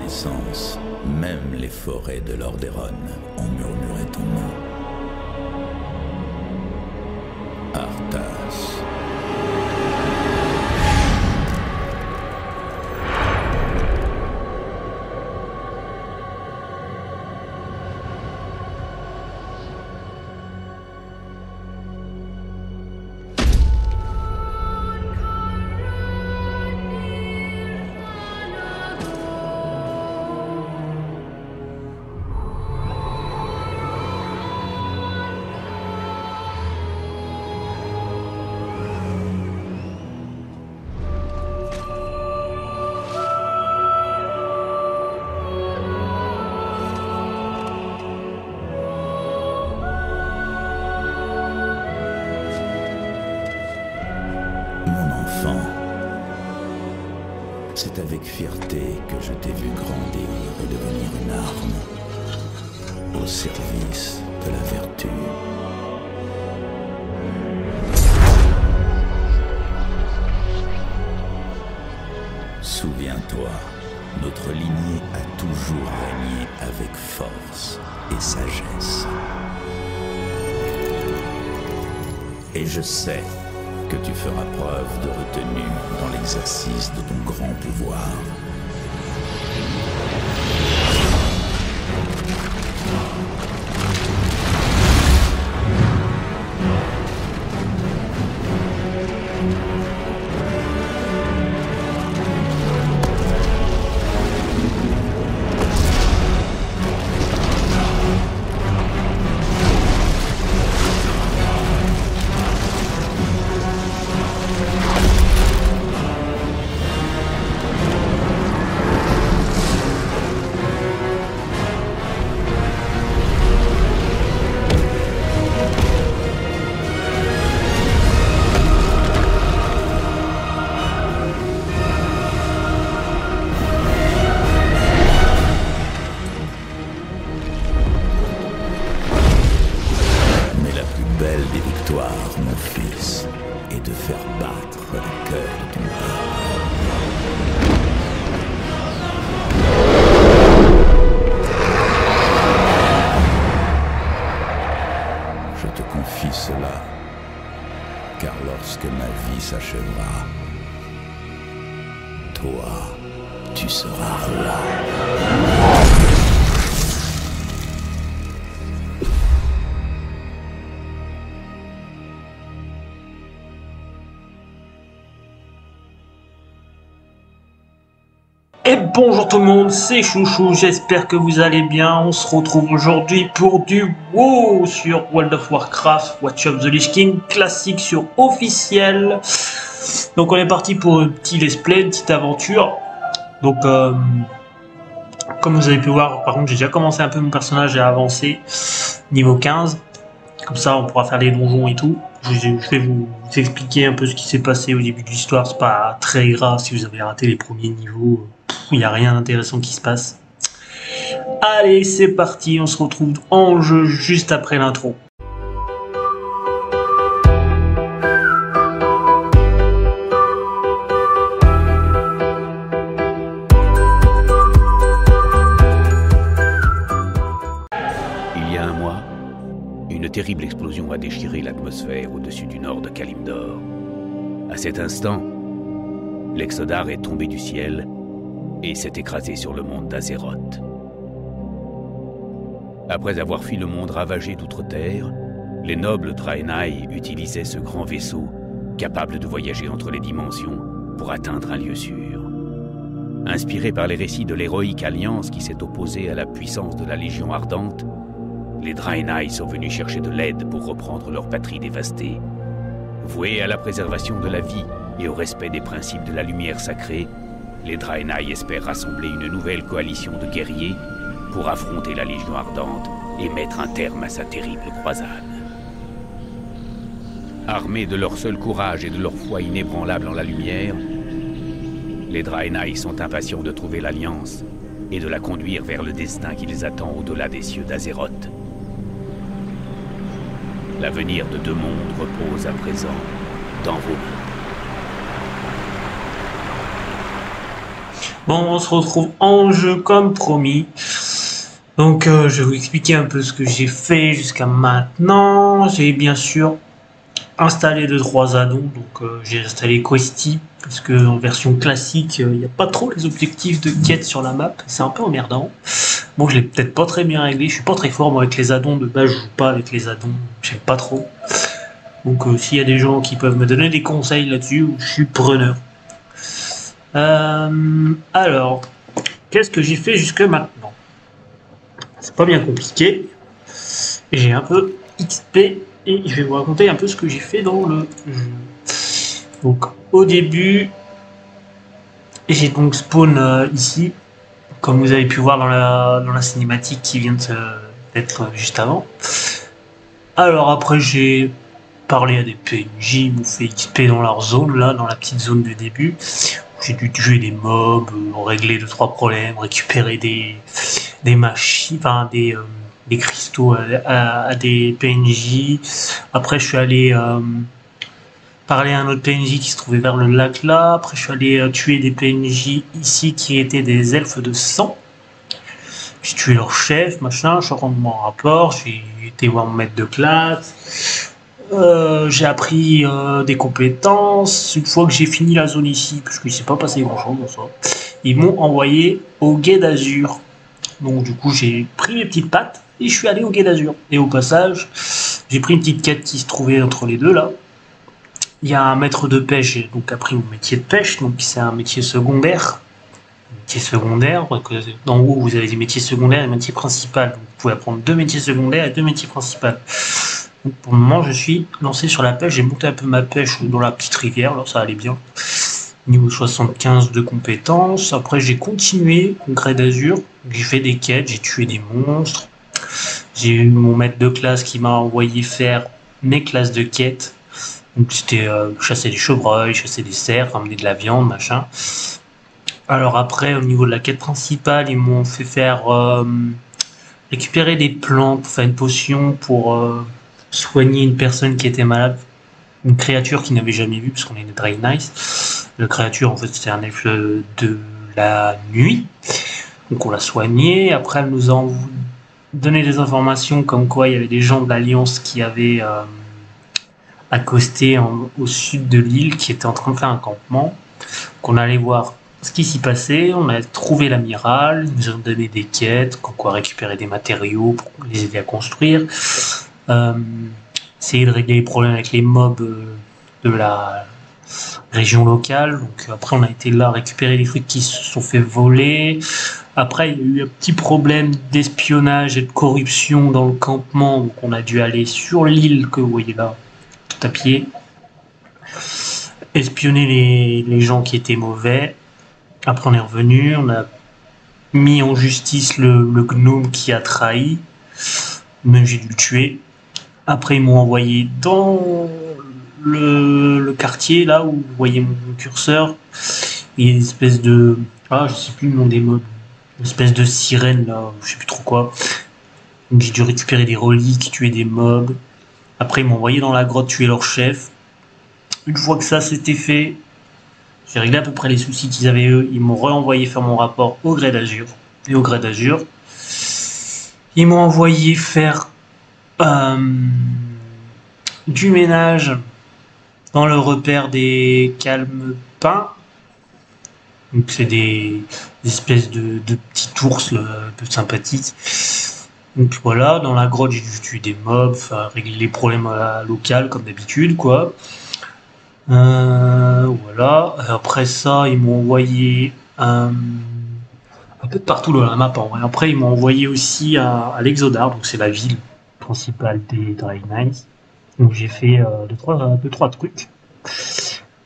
reconnaissance, même les forêts de Lordaeron ont murmuré ton nom. Arthas. C'est avec fierté que je t'ai vu grandir et devenir une arme au service de la vertu. Souviens-toi, notre lignée a toujours régné avec force et sagesse. Et je sais que tu feras preuve de retenue dans l'exercice de ton grand pouvoir. Mon fils, et de faire battre le cœur de ton père. Je te confie cela, car lorsque ma vie s'achèvera, toi, tu seras roi. Et bonjour tout le monde, c'est Chouchou, j'espère que vous allez bien. On se retrouve aujourd'hui pour du WoW sur World of Warcraft, Watch of the Lich King, classique sur officiel. Donc on est parti pour un petit let's play, une petite aventure. Donc comme vous avez pu voir, par contre j'ai déjà commencé un peu mon personnage à avancer, niveau 15. Comme ça on pourra faire les donjons et tout. Je vais vous expliquer un peu ce qui s'est passé au début de l'histoire, c'est pas très grave si vous avez raté les premiers niveaux. Il n'y a rien d'intéressant qui se passe. Allez, c'est parti, on se retrouve en jeu juste après l'intro. Il y a un mois, une terrible explosion a déchiré l'atmosphère au-dessus du nord de Kalimdor. À cet instant, l'Exodar est tombé du ciel et s'est écrasé sur le monde d'Azeroth. Après avoir fui le monde ravagé d'outre-terre, les nobles Draenei utilisaient ce grand vaisseau, capable de voyager entre les dimensions, pour atteindre un lieu sûr. Inspirés par les récits de l'héroïque alliance qui s'est opposée à la puissance de la Légion ardente, les Draenei sont venus chercher de l'aide pour reprendre leur patrie dévastée. Voués à la préservation de la vie et au respect des principes de la lumière sacrée, les Draenei espèrent rassembler une nouvelle coalition de guerriers pour affronter la Légion ardente et mettre un terme à sa terrible croisade. Armés de leur seul courage et de leur foi inébranlable en la lumière, les Draenei sont impatients de trouver l'Alliance et de la conduire vers le destin qui les attend au-delà des cieux d'Azeroth. L'avenir de deux mondes repose à présent dans vos mains. Bon, on se retrouve en jeu comme promis. Donc, je vais vous expliquer un peu ce que j'ai fait jusqu'à maintenant. J'ai bien sûr installé 2-3 addons. Donc, j'ai installé Questy parce que en version classique, il n'y a pas trop les objectifs de quête sur la map. C'est un peu emmerdant. Bon, je l'ai peut-être pas très bien réglé. Je suis pas très fort moi avec les addons. De base, je joue pas avec les addons. J'aime pas trop. Donc, s'il y a des gens qui peuvent me donner des conseils là-dessus, je suis preneur. Alors, qu'est-ce que j'ai fait jusque maintenant? C'est pas bien compliqué. J'ai un peu XP et je vais vous raconter un peu ce que j'ai fait dans le jeu. Donc, au début, j'ai donc spawn ici, comme vous avez pu voir dans la cinématique qui vient d'être juste avant. Alors après, j'ai parlé à des PNJ, ils m'ont fait XP dans leur zone, là, dans la petite zone du début. J'ai dû tuer des mobs, régler 2-3 problèmes, récupérer des machines, enfin des cristaux à des PNJ. Après, je suis allé parler à un autre PNJ qui se trouvait vers le lac là. Après, je suis allé tuer des PNJ ici qui étaient des elfes de sang. J'ai tué leur chef, machin. Je suis rentré mon rapport. J'ai été voir mon maître de classe. J'ai appris des compétences. Une fois que j'ai fini la zone ici, parce qu'il ne s'est pas passé grand chose dans ça, ils m'ont envoyé au Guet d'Azur. Donc du coup j'ai pris mes petites pattes et je suis allé au Guet d'Azur. Et au passage, j'ai pris une petite quête qui se trouvait entre les deux là. Il y a un maître de pêche, j'ai donc appris mon métier de pêche, donc c'est un métier secondaire. En haut vous avez des métiers secondaires et des métiers principaux. Donc, vous pouvez apprendre 2 métiers secondaires et 2 métiers principaux. Donc, pour le moment, je suis lancé sur la pêche. J'ai monté un peu ma pêche dans la petite rivière, là, ça allait bien. Niveau 75 de compétences. Après, j'ai continué au Grès d'Azur. J'ai fait des quêtes, j'ai tué des monstres. J'ai eu mon maître de classe qui m'a envoyé faire mes classes de quêtes. Donc, c'était chasser des chevreuils, chasser des cerfs, ramener de la viande, machin. Alors après, au niveau de la quête principale, ils m'ont fait faire récupérer des plantes pour faire une potion pour soigner une personne qui était malade, une créature qu'ils n'avaient jamais vue, parce qu'on est une Drain Nice. La créature, en fait, c'était un elfe de la nuit. Donc on l'a soigné. Après, elle nous a donné des informations comme quoi il y avait des gens de l'Alliance qui avaient accosté au sud de l'île, qui étaient en train de faire un campement. Qu'on allait voir ce qui s'y passait. On a trouvé l'amiral, ils nous ont donné des quêtes, comme quoi récupérer des matériaux pour les aider à construire. Essayer de régler les problèmes avec les mobs de la région locale. Donc après on a été là récupérer des trucs qui se sont fait voler. Après il y a eu un petit problème d'espionnage et de corruption dans le campement. Donc on a dû aller sur l'île que vous voyez là, tout à pied. Espionner les gens qui étaient mauvais. Après on est revenu, on a mis en justice le gnome qui a trahi. Même j'ai dû le tuer. Après, ils m'ont envoyé dans le quartier, là où vous voyez mon curseur. Il y a une espèce de... Ah, je sais plus le nom des mobs. Une espèce de sirène, là, je sais plus trop quoi. Donc j'ai dû récupérer des reliques, tuer des mobs. Après, ils m'ont envoyé dans la grotte tuer leur chef. Une fois que ça c'était fait, j'ai réglé à peu près les soucis qu'ils avaient eux. Ils m'ont renvoyé faire mon rapport au Grès d'Azur. Et au Grès d'Azur, ils m'ont envoyé faire du ménage dans le repère des calme-pins. Donc c'est des espèces de petits ours un peu sympathiques. Donc voilà, dans la grotte j'ai dû tuer des mobs, régler les problèmes locaux comme d'habitude quoi. Voilà. Après ça ils m'ont envoyé un peu de partout dans la map. Après ils m'ont envoyé aussi à l'Exodar, donc c'est la ville principale des Drain Nice. Donc j'ai fait 2-3 trucs.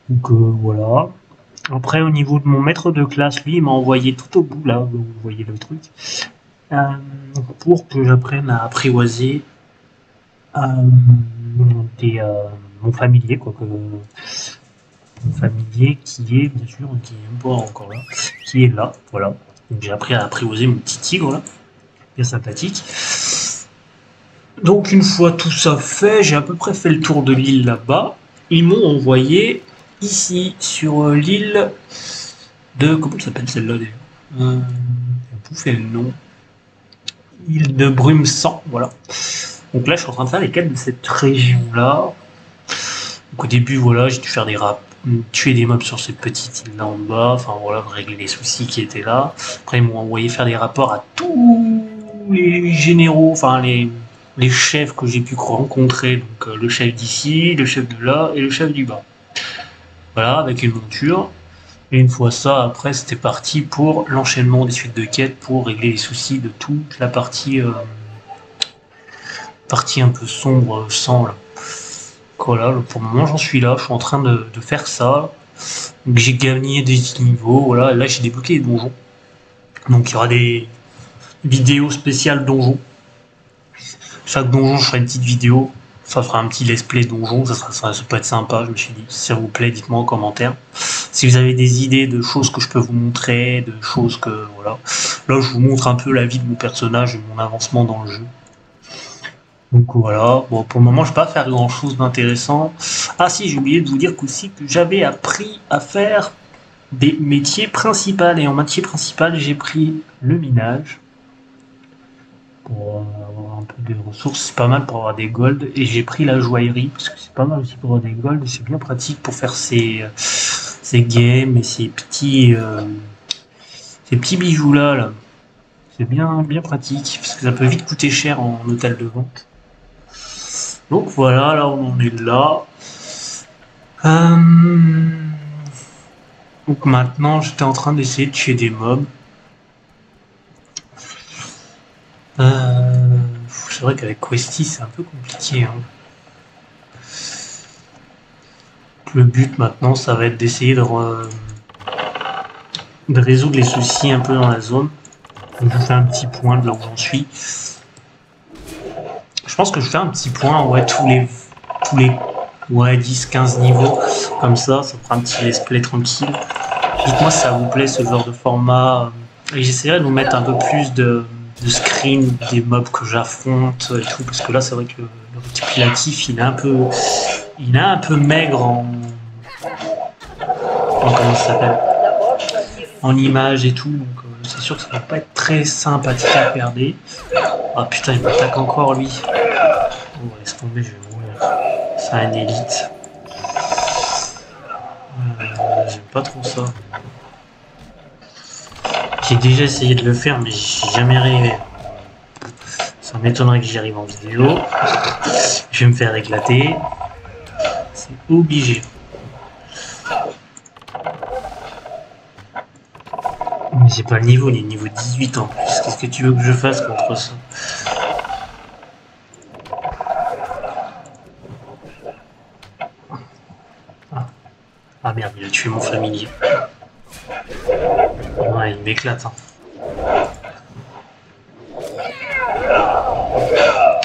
Donc voilà. Après au niveau de mon maître de classe, lui il m'a envoyé tout au bout là, où vous voyez le truc, pour que j'apprenne à apprivoiser mon familier quoi, mon familier qui est bien sûr, qui est pas encore là, qui est là, voilà. Donc j'ai appris à apprivoiser mon petit tigre là, bien sympathique. Donc une fois tout ça fait, j'ai à peu près fait le tour de l'île là-bas. Ils m'ont envoyé ici sur l'île de... Comment ça s'appelle celle-là d'ailleurs Vous fait le nom. Île de Brume-Sang, voilà. Donc là, je suis en train de faire les quêtes de cette région-là. Donc au début, voilà, j'ai dû faire des rap, tuer des mobs sur cette petite île là en bas, enfin voilà, régler les soucis qui étaient là. Après, ils m'ont envoyé faire des rapports à tous les généraux, enfin les chefs que j'ai pu rencontrer. Donc le chef d'ici, le chef de là et le chef du bas. Voilà, avec une monture. Et une fois ça, après, c'était parti pour l'enchaînement des suites de quêtes pour régler les soucis de toute la partie, partie un peu sombre, sang là. Voilà, pour le moment, j'en suis là. Je suis en train de faire ça. Donc, j'ai gagné des niveaux. Voilà, là, j'ai débloqué les donjons. Donc, il y aura des vidéos spéciales donjons. Chaque donjon, je ferai une petite vidéo. Ça fera un petit let's play donjon. Ça peut être sympa, je me suis dit. Si ça vous plaît, dites-moi en commentaire. Si vous avez des idées de choses que je peux vous montrer, de choses que... Voilà. Là, je vous montre un peu la vie de mon personnage et mon avancement dans le jeu. Donc voilà, bon, pour le moment je ne vais pas faire grand chose d'intéressant. Ah si, j'ai oublié de vous dire aussi que j'avais appris à faire des métiers principaux. Et en métier principal, j'ai pris le minage. Pour avoir un peu de ressources, c'est pas mal pour avoir des golds. Et j'ai pris la joaillerie, parce que c'est pas mal aussi pour avoir des golds. C'est bien pratique pour faire ces games et ces petits bijoux là. C'est bien pratique, parce que ça peut vite coûter cher en hôtel de vente. Donc voilà, là on en est là. Donc maintenant j'étais en train d'essayer de tuer des mobs. C'est vrai qu'avec Questy c'est un peu compliqué. Hein. Le but maintenant ça va être d'essayer de résoudre les soucis un peu dans la zone. Donc, je fais un petit point de là où j'en suis. Je pense que je fais un petit point, ouais, tous les ouais, 10-15 niveaux, comme ça fera un petit let's play tranquille. Dites-moi si ça vous plaît ce genre de format. Et j'essaierai de vous mettre un peu plus de screen des mobs que j'affronte et tout, parce que là c'est vrai que le récapitulatif il est un peu maigre en comment ça s'appelle, en images et tout, donc c'est sûr que ça va pas être très sympathique à regarder. Ah putain, il m'attaque encore lui. Oh, laisse tomber, je vais mourir. C'est un élite. J'aime pas trop ça. J'ai déjà essayé de le faire, mais j'y ai jamais arrivé. Ça m'étonnerait que j'y arrive en vidéo. Je vais me faire éclater. C'est obligé. Mais j'ai pas le niveau, il est niveau 18 en plus. Qu'est-ce que tu veux que je fasse contre ça? Ah merde, il a tué mon familier. Ouais, il m'éclate. Hein.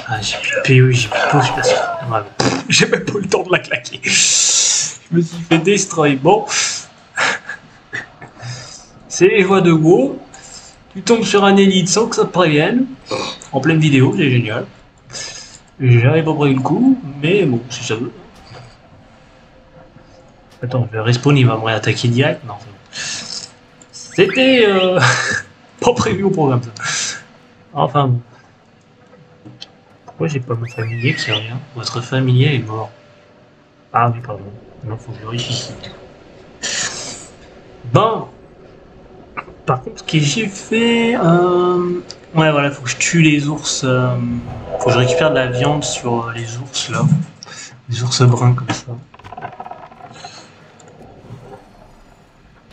Ah, j'ai plus de PE, j'ai plus de pause, ouais, j'ai même pas eu le temps de la claquer. Je me suis fait destroy. Bon. C'est les joies de WoW. Tu tombes sur un élite sans que ça te prévienne. En pleine vidéo, c'est génial. J'avais pas pris le coup, mais bon, si ça veut. Attends, le respawn il va me réattaquer direct. Non, c'était pas prévu au programme ça. Enfin bon. Pourquoi j'ai pas mon familier qui revient? Votre familier est mort. Ah oui, pardon. Non, faut que je le vérifie. Bon. Par contre, ce que j'ai fait... Ouais, voilà, faut que je tue les ours. Faut que je récupère de la viande sur les ours, là. Les ours bruns, comme ça.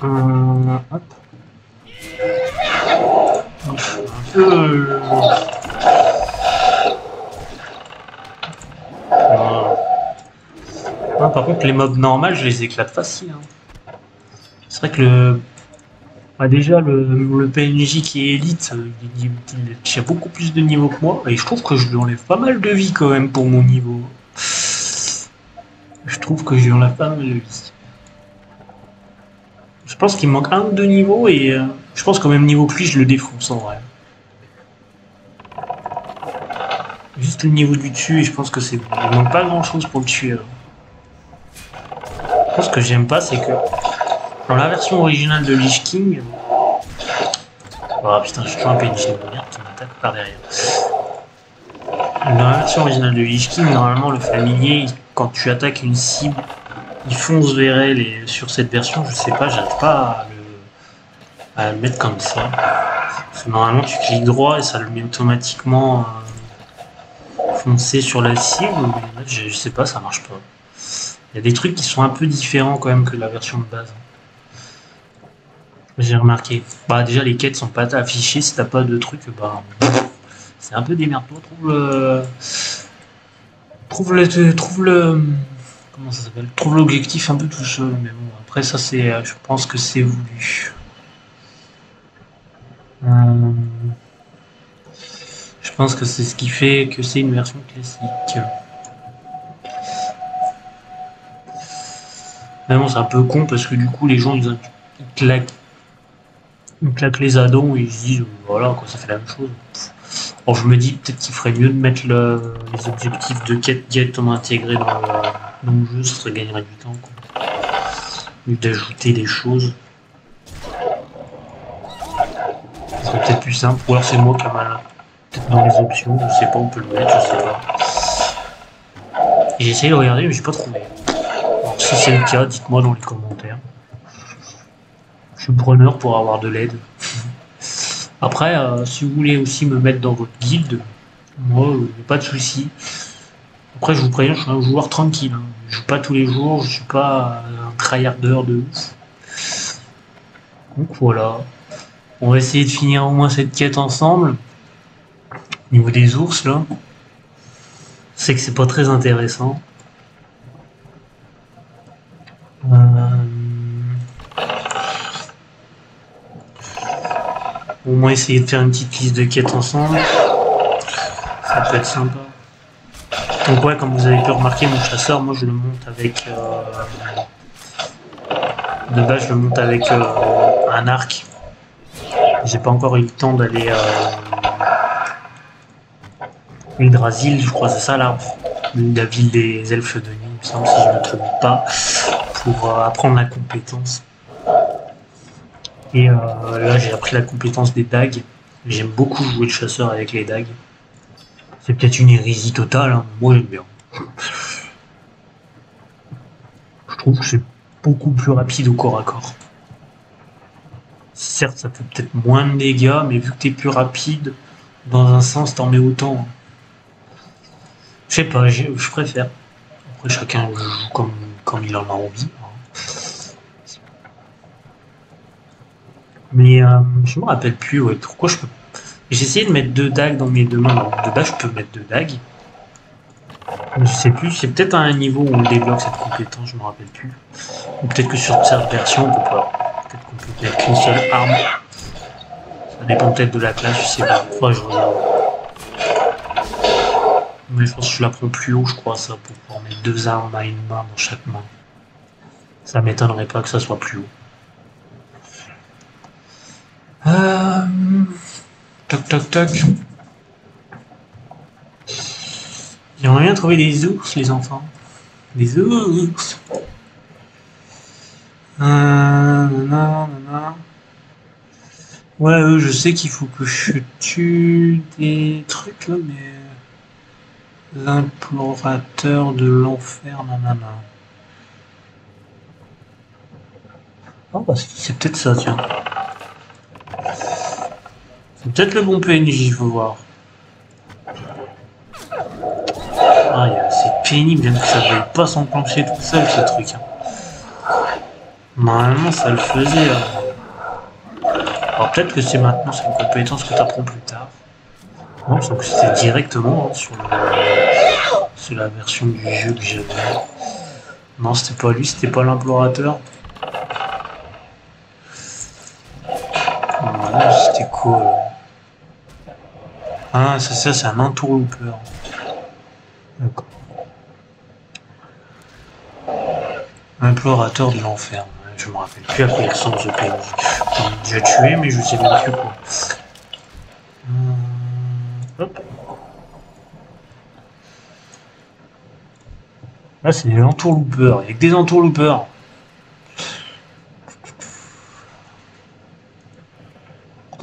Hop. Un peu... Voilà. Ah, par contre, les mobs normales, je les éclate facile. Hein. C'est vrai que le... Bah déjà, le PNJ qui est élite, il a beaucoup plus de niveau que moi, et je trouve que je lui enlève pas mal de vie quand même pour mon niveau. Je trouve que je lui enlève pas mal de vie. Je pense qu'il me manque 1 ou 2 niveaux, et je pense qu'au même niveau que lui, je le défonce en vrai. Juste le niveau du dessus, et je pense que c'est bon. Il manque pas grand chose pour le tuer. Alors. Je pense que j'aime pas, c'est que Dans la version originale de Lich King... Oh putain, je suis un PNJ de merde qui m'attaque par derrière. Dans la version originale de Lich King, normalement le familier, quand tu attaques une cible, il fonce vers elle, et sur cette version, je sais pas, j'arrive pas à le mettre comme ça. Parce que normalement tu cliques droit et ça le met automatiquement foncer sur la cible, mais là, je sais pas, ça marche pas. Il y a des trucs qui sont un peu différents quand même que la version de base. J'ai remarqué. Bah déjà les quêtes sont pas affichées, si t'as pas de trucs, bah c'est un peu démerde-toi, trouve le comment ça s'appelle, trouve l'objectif un peu tout seul, mais bon après ça c'est, je pense que c'est voulu. Je pense que c'est ce qui fait que c'est une version classique. Mais bon c'est un peu con parce que du coup les gens ils claquent les addons et ils se disent voilà quoi, ça fait la même chose. Alors je me dis peut-être qu'il ferait mieux de mettre les objectifs de quête directement intégrés dans le jeu, ça gagnerait du temps quoi. Mieux d'ajouter des choses. C'est peut-être plus simple, ou alors c'est moi qui ai mal. Peut-être dans les options, je sais pas, on peut le mettre, je sais pas. J'ai essayé de regarder mais j'ai pas trouvé. Alors si c'est le cas, dites-moi dans les commentaires. Je suis preneur pour avoir de l'aide. Après, si vous voulez aussi me mettre dans votre guilde, moi, pas de soucis. Après, je vous préviens, je suis un joueur tranquille. Hein. Je joue pas tous les jours, je suis pas un tryharder de ouf. Donc voilà. On va essayer de finir au moins cette quête ensemble. Au niveau des ours, là. Je sais que c'est pas très intéressant. Au moins essayer de faire une petite liste de quêtes ensemble. Ça peut être sympa. Donc ouais, comme vous avez pu remarquer, mon chasseur, moi je le monte avec... de base, je le monte avec un arc. J'ai pas encore eu le temps d'aller... Yggdrasil, je crois, c'est ça l'arbre. La ville des elfes de nuit, il me semble, si je ne me trompe pas. Pour apprendre la compétence. Et là, j'ai appris la compétence des dagues. J'aime beaucoup jouer le chasseur avec les dagues. C'est peut-être une hérésie totale, hein. Moi j'aime bien. Je trouve que c'est beaucoup plus rapide au corps à corps. Certes, ça fait peut-être moins de dégâts, mais vu que t'es plus rapide, dans un sens, t'en mets autant. Je sais pas, je préfère. Après, chacun joue comme il en a envie. Mais je me rappelle plus, ouais, pourquoi je peux... J'ai essayé de mettre 2 dagues dans mes deux mains. Alors, de base, je peux mettre 2 dagues. Je sais plus, c'est peut-être à un niveau où on débloque cette compétence, je me rappelle plus. Ou peut-être que sur cette version, on peut pas. Peut-être qu'on peut mettre qu'une seule arme. Ça dépend peut-être de la classe, je sais pas. Faudrait que je regarde. Mais je pense que je la prends plus haut, je crois, ça, pour pouvoir mettre 2 armes à une main dans chaque main. Ça m'étonnerait pas que ça soit plus haut. Toc toc toc. J'aimerais bien trouver des ours, les enfants. Des ours. Ouais, je sais qu'il faut que je tue des trucs là, mais... L'implorateur de l'enfer, nanana. Oh bah c'est peut-être ça, tiens. C'est peut-être le bon PNJ, il faut voir. Ah, c'est pénible, bien que ça ne veuille pas s'enclencher tout seul, ce truc. Hein. Normalement, ça le faisait. Alors peut-être que c'est maintenant, c'est une compétence que tu apprends plus tard. Non, sauf que c'était directement hein, sur la version du jeu que j'avais. Non, c'était pas lui, c'était pas l'implorateur. C'était quoi Ah, ça c'est un entourloupeur. D'accord. Implorateur de l'enfer. Je me rappelle plus à quoi il ressemble ce PNJ. On l'a déjà tué, mais je sais même plus quoi. Hop. Là, c'est des entourloupeurs. Il y a que des entourloupeurs.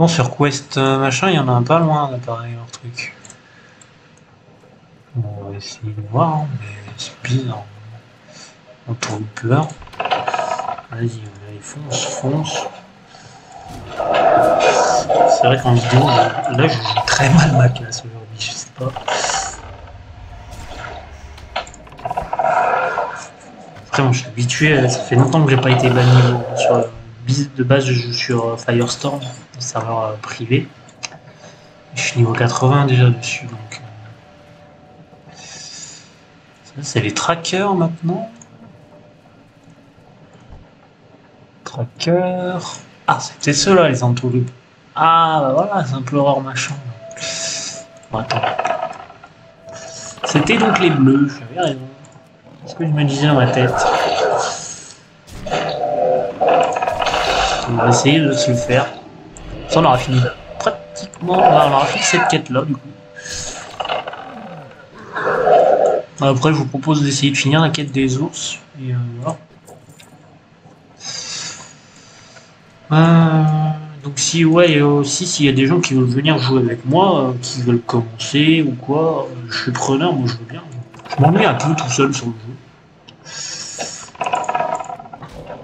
Pourtant sur Quest machin, il y en a un pas loin d'appareil leur truc. Bon, on va essayer de voir, hein, mais c'est bizarre. On tourne peur. Vas-y, allez, fonce. C'est vrai qu'en vidéo, là je joue très mal ma classe aujourd'hui, je sais pas. Après, moi je suis habitué, ça fait longtemps que j'ai pas été banni sur de base, je joue sur Firestorm, un serveur privé. Je suis niveau 80 déjà dessus, donc. Ça, c'est les trackers maintenant. Trackers. Ah, c'était ceux-là, les entourloupes. Ah, bah voilà, c'est un peu rare machin. Bon, attends. C'était donc les bleus, j'avais raison. C'est ce que je me disais dans ma tête. On va essayer de se le faire. Ça, on aura fini pratiquement. On aura fini cette quête-là, du coup. Après, je vous propose d'essayer de finir la quête des ours. Et voilà. Donc si ouais, et aussi s'il y a des gens qui veulent venir jouer avec moi, qui veulent commencer ou quoi, je suis preneur, moi je veux bien. Je m'ennuie un peu tout seul sur le jeu.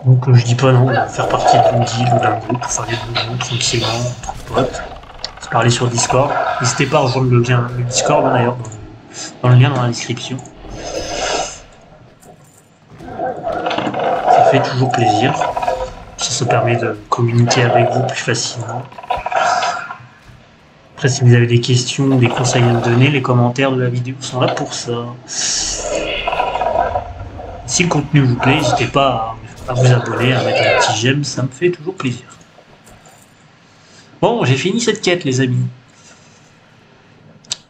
Donc je dis pas non, faire partie d'une guilde ou d'un groupe, pour faire des bons jeux tranquillement, entre potes, se parler sur Discord. N'hésitez pas à rejoindre le Discord d'ailleurs, dans le lien dans la description. Ça fait toujours plaisir. Ça permet de communiquer avec vous plus facilement. Après, si vous avez des questions ou des conseils à me donner, les commentaires de la vidéo sont là pour ça. Si le contenu vous plaît, n'hésitez pas à vous abonner, à mettre un petit j'aime, ça me fait toujours plaisir. Bon, j'ai fini cette quête, les amis.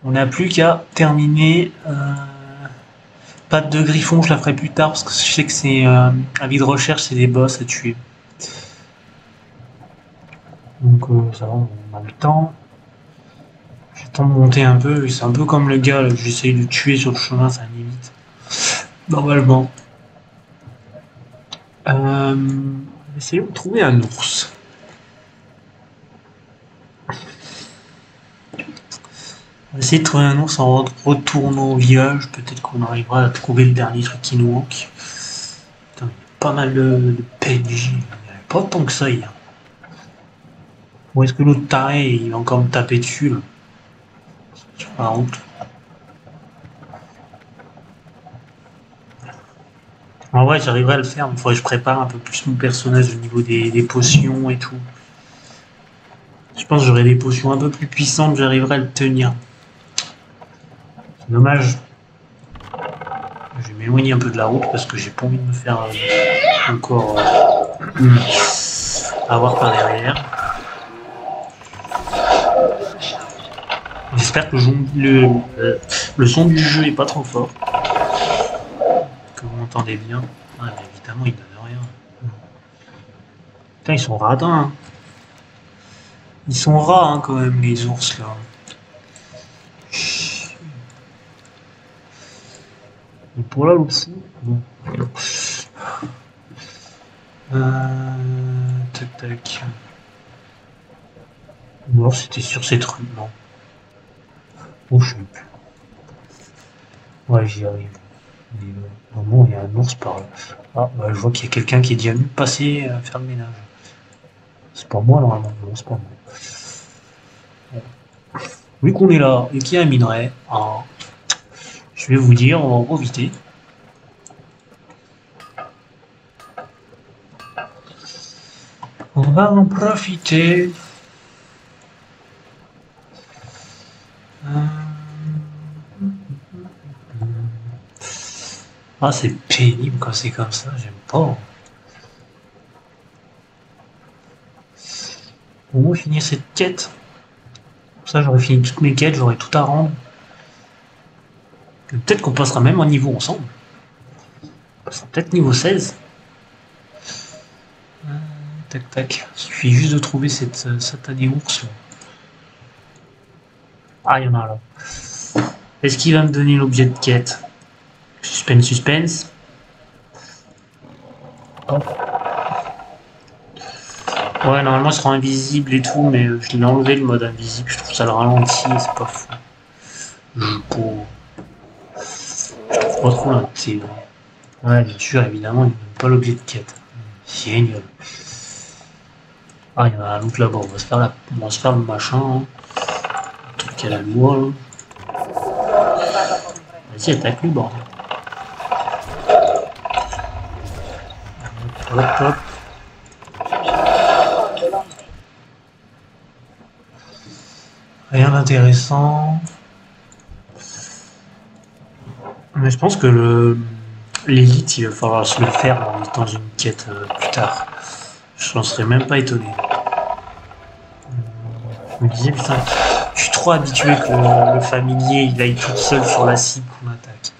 On n'a plus qu'à terminer. Patte de griffon, je la ferai plus tard parce que je sais que c'est un vide de recherche, c'est des boss à tuer. Donc ça va, on a le temps. J'ai le temps de monter un peu, c'est un peu comme le gars là, que j'essaye de tuer sur le chemin, ça m'évite. Normalement. Essayons de trouver un ours. On va essayer de trouver un ours en retournant au village, peut-être qu'on arrivera à trouver le dernier truc qui nous manque. Putain, il y a pas mal de PNJ, il n'y avait pas tant que ça hier. Ou est-ce que l'autre taré, il va encore me taper dessus là, sur la route? En vrai, j'arriverai à le faire, mais il faudrait que je prépare un peu plus mon personnage au niveau des potions et tout. Je pense que j'aurai des potions un peu plus puissantes, j'arriverai à le tenir. C'est dommage. Je vais m'éloigner un peu de la route parce que j'ai pas envie de me faire encore avoir par derrière. J'espère que le son du jeu est pas trop fort. Que vous m'entendez bien. Ouais, mais évidemment, il donne rien. Putain, ils sont radins. Hein. Ils sont rats hein, quand même, les ours là. Et pour là, l'autre fou. Bon. Tac tac. Ou alors c'était sur cette rue, non. Oh, je sais plus. Ouais, j'y arrive. Normalement, il y a un ours par là. Ah, bah, je vois qu'il y a quelqu'un qui est déjà venu passer à faire le ménage. C'est pas moi, normalement. Non, c'est pas moi. Bon. Vu qu'on est là et qu'il y a un minerai, hein, je vais vous dire, on va en profiter. On va en profiter. Ah, c'est pénible quand c'est comme ça, j'aime pas. Au moins finir cette quête. Comme ça, j'aurais fini toutes mes quêtes, j'aurais tout à rendre. Peut-être qu'on passera même un niveau ensemble. On passera peut-être niveau 16. Tac tac. Il suffit juste de trouver cette satanée ours. Ah, il y en a là. Est-ce qu'il va me donner l'objet de quête? Suspense, suspense. Oh. Ouais, normalement, il sera invisible et tout, mais je l'ai enlevé le mode invisible. Je trouve ça le ralentit et c'est pas fou. Je trouve pas trop l'intérêt. Ouais, bien sûr, évidemment, il ne donne pas l'objet de quête. Génial. Ah, il y en a un autre là-bas. On va se faire le machin. Hein. Le truc à la loi. Là. Vas-y, attaque lui, bordel. Hop, hop. Rien d'intéressant. Mais je pense que l'élite, il va falloir se le faire dans une quête plus tard. Je n'en serais même pas étonné. Je me disais, putain, je suis trop habitué que le familier il aille tout seul sur la cible qu'on attaque.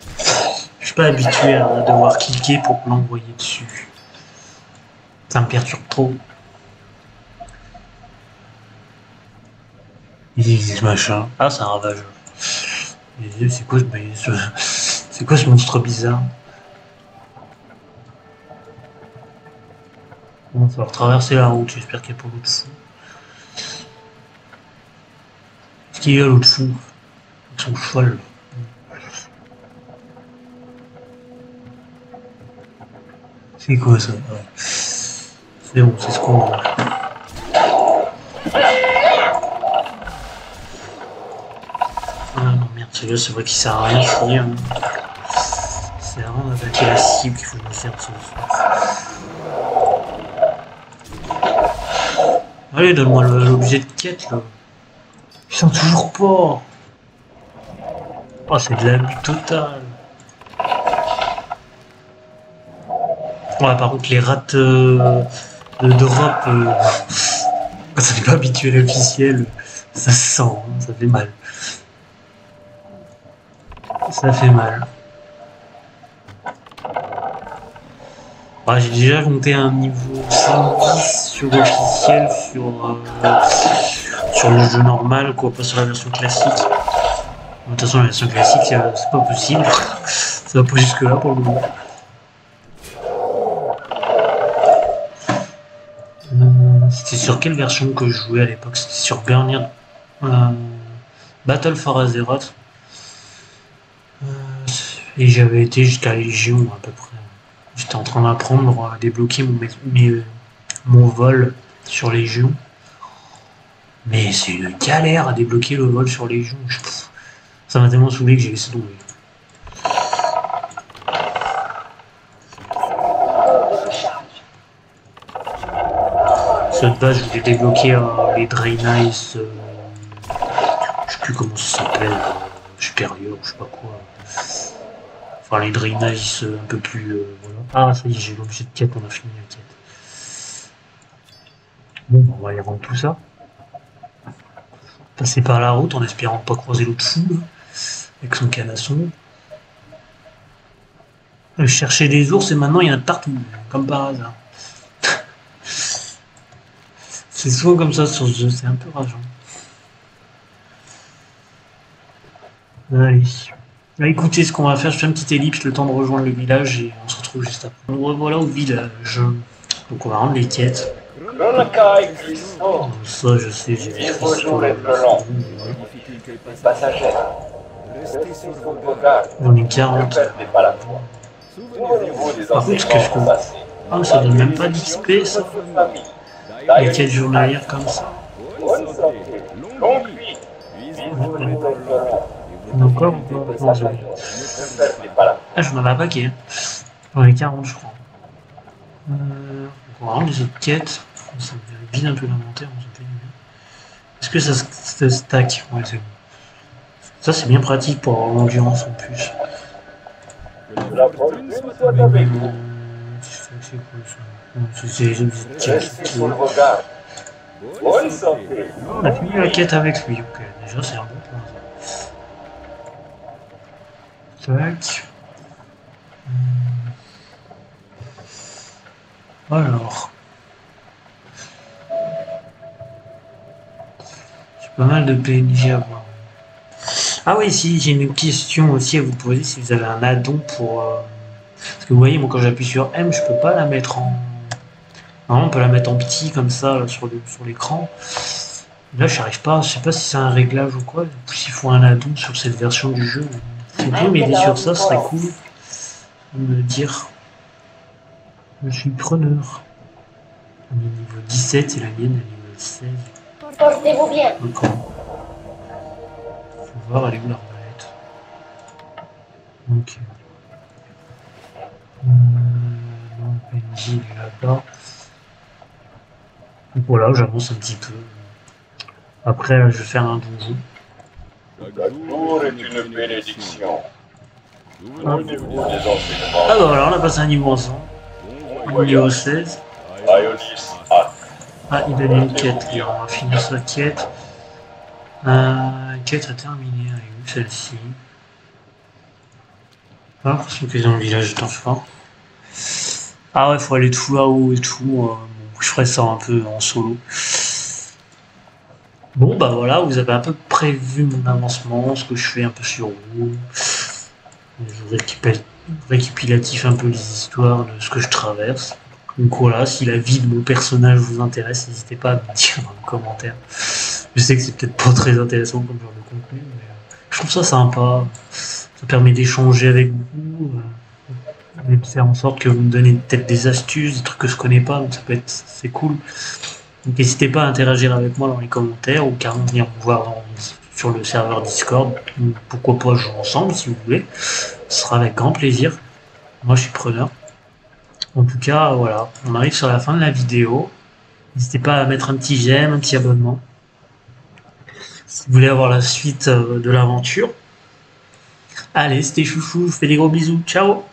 Je suis pas habitué à devoir cliquer pour l'envoyer dessus. Ça me perturbe trop. Il existe machin. Ah, c'est un ravageur. C'est quoi ce monstre bizarre? Bon, il va falloir traverser la route. J'espère qu'il n'y a pas l'autre fou. Est-ce qu'il y a l'autre fou? Avec son cheval. C'est quoi ça? Ouais. C'est bon, c'est ce qu'on voit. C'est vrai qu'il sert à rien de finir. C'est vraiment d'attaquer la cible qu'il faut que je me serve ce soir. Allez, donne-moi l'objet de quête là. Ils sont toujours pas. Oh, c'est de l'abus total. Ouais, par contre, les rats de drop, quand on n'est pas habitué à l'officiel, ça se sent, hein, ça fait mal. Ça fait mal. Ouais, j'ai déjà monté un niveau 110 sur officiel sur le jeu normal, quoi, pas sur la version classique. De toute façon, la version classique, c'est pas possible. Ça va pas jusque là pour le moment. C'était sur quelle version que je jouais à l'époque? C'était sur Burnier Battle for Azeroth. Et j'avais été jusqu'à Légion à peu près. J'étais en train d'apprendre à débloquer mon vol sur Légion. Mais c'est une galère à débloquer le vol sur Légion. Ça m'a tellement saoulé que j'ai laissé tomber. Cette base, je voulais débloquer les Draenei, je sais plus comment ça s'appelle, supérieur, je sais pas quoi. Enfin, les Draenei un peu plus. Voilà. Ah, ça y est, j'ai l'objet de quête, on a fini la quête. Bon, on va aller rendre tout ça. Passer par la route en espérant pas croiser l'autre fou, là, avec son canasson. Chercher des ours et maintenant il y en a partout, comme par hasard. C'est souvent comme ça sur ce jeu, c'est un peu rageant. Allez. Là, écoutez, ce qu'on va faire, je fais une petite ellipse, le temps de rejoindre le village et on se retrouve juste après. On revoilà au village. Donc on va rendre les quêtes. Ça, je sais, j'ai vu sur la on est 40. Par contre, ce que je comprends. Ah, ça donne même pas d'XP, ça. Les quêtes journalières comme ça. Encore ou pas? Non, ah, j'en avais un paquet. Hein. J'en ai 40, je crois. On va rendre les autres quêtes. Ça me vide un peu l'inventaire. Est-ce que ça se stack? Ouais, c'est bon. Ça, c'est bien pratique pour avoir l'endurance en plus. C'est les autres quêtes. On a fini la quête avec lui. Ok, déjà, c'est un bon point. Tac. Alors. J'ai pas mal de PNJ à voir. Ah oui, si, j'ai une question aussi à vous poser, si vous avez un addon pour... Parce que vous voyez, moi quand j'appuie sur M, je peux pas la mettre Non, on peut la mettre en petit comme ça là, sur l'écran. Là, je n'arrive pas, je sais pas si c'est un réglage ou quoi, ou s'il faut un add-on sur cette version du jeu. Si vous pouvez m'aider sur ça, ce serait cool de me dire. Je suis preneur. On est niveau 17 et la mienne est niveau 16. Portez-vous bien. D'accord. Faut voir, elle est où l'arbalète. Ok. Non, le PNJ il est là-bas. Donc voilà, j'avance un petit peu. Après, je vais faire un donjon. La cour est une bénédiction. Ah. Prenez-vous des enseignements. Ah bah voilà, on a passé un niveau ensemble. Niveau 16. Ionis A. Ah, il donne une quête, lui. On va finir sa quête. Quête à terminer. Elle est où celle-ci? J'ai l'impression qu'ils ont le village de Tanfort. Ah ouais, faut aller tout là-haut et tout. Bon, je ferai ça un peu en solo. Bon, bah voilà, vous avez un peu prévu mon avancement, ce que je fais un peu sur vous. Je récapitulatif un peu les histoires de ce que je traverse. Donc voilà, si la vie de mon personnage vous intéresse, n'hésitez pas à me dire dans les commentaires. Je sais que c'est peut-être pas très intéressant comme genre de contenu, mais je trouve ça sympa. Ça permet d'échanger avec vous, et de faire en sorte que vous me donnez peut-être des astuces, des trucs que je connais pas, donc ça peut être c'est cool. Donc n'hésitez pas à interagir avec moi dans les commentaires ou carrément venir me voir sur le serveur Discord. Pourquoi pas jouer ensemble si vous voulez. Ce sera avec grand plaisir. Moi je suis preneur. En tout cas, voilà, on arrive sur la fin de la vidéo. N'hésitez pas à mettre un petit j'aime, un petit abonnement. Si vous voulez avoir la suite de l'aventure. Allez, c'était Chouchou, je vous fais des gros bisous. Ciao!